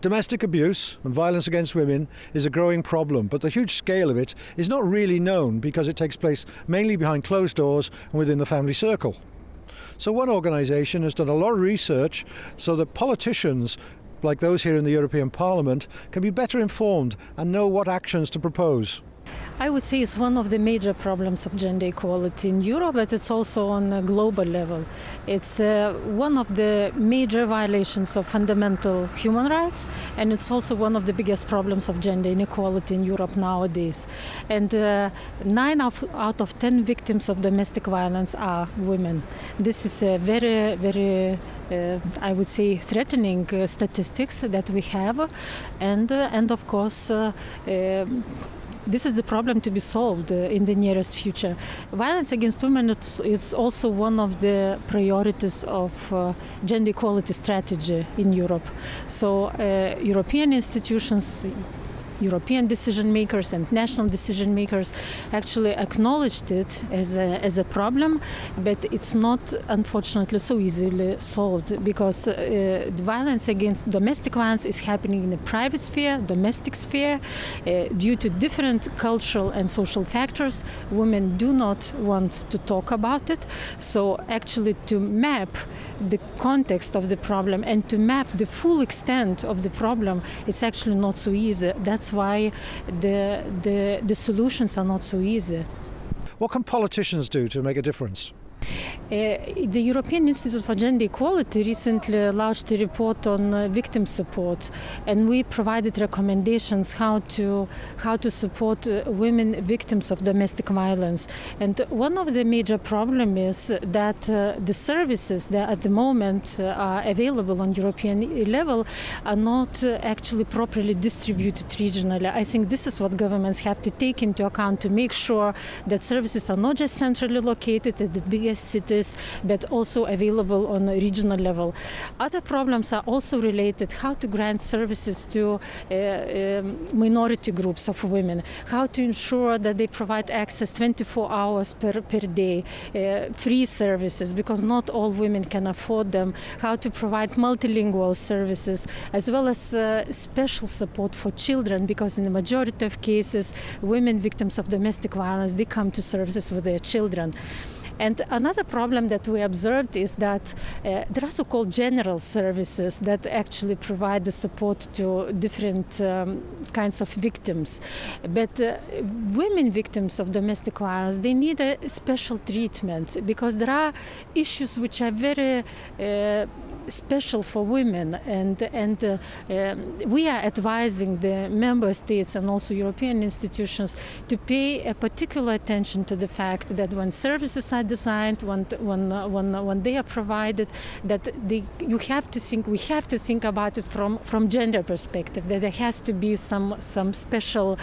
Domestic abuse and violence against women is a growing problem, but the huge scale of it is not really known because it takes place mainly behind closed doors and within the family circle. So one organisation has done a lot of research so that politicians, like those here in the European Parliament, can be better informed and know what actions to propose. I would say it's one of the major problems of gender equality in Europe, but it's also on a global level. It's one of the major violations of fundamental human rights, and it's also one of the biggest problems of gender inequality in Europe nowadays. And 9 out of 10 victims of domestic violence are women. This is a very, very I would say threatening statistics that we have, and of course this is the problem to be solved in the nearest future. Violence against women it's also one of the priorities of gender equality strategy in Europe. So European institutions, European decision makers and national decision makers actually acknowledged it as a problem, but it's not unfortunately so easily solved because domestic violence is happening in the private sphere, domestic sphere. Due to different cultural and social factors, women do not want to talk about it. So actually to map the context of the problem and to map the full extent of the problem, it's actually not so easy. That's why the solutions are not so easy. What can politicians do to make a difference? The European Institute for Gender Equality recently launched a report on victim support, and we provided recommendations how to support women victims of domestic violence. And one of the major problems is that the services that at the moment are available on European level are not actually properly distributed regionally. I think this is what governments have to take into account to make sure that services are not just centrally located at the biggest cities, but also available on a regional level. Other problems are also related: how to grant services to minority groups of women, how to ensure that they provide access 24 hours per day, free services, because not all women can afford them, how to provide multilingual services, as well as special support for children, because in the majority of cases, women victims of domestic violence, they come to services with their children. And another problem that we observed is that there are so-called general services that actually provide the support to different kinds of victims. But women victims of domestic violence, they need a special treatment because there are issues which are very special for women, and we are advising the member states and also European institutions to pay a particular attention to the fact that when services are designed, when they are provided, that we have to think about it from gender perspective, that there has to be some special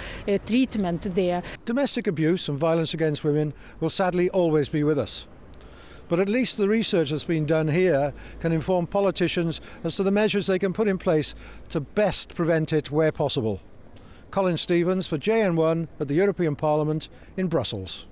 treatment there. Domestic abuse and violence against women will sadly always be with us. But at least the research that's been done here can inform politicians as to the measures they can put in place to best prevent it where possible. Colin Stevens for JN1 at the European Parliament in Brussels.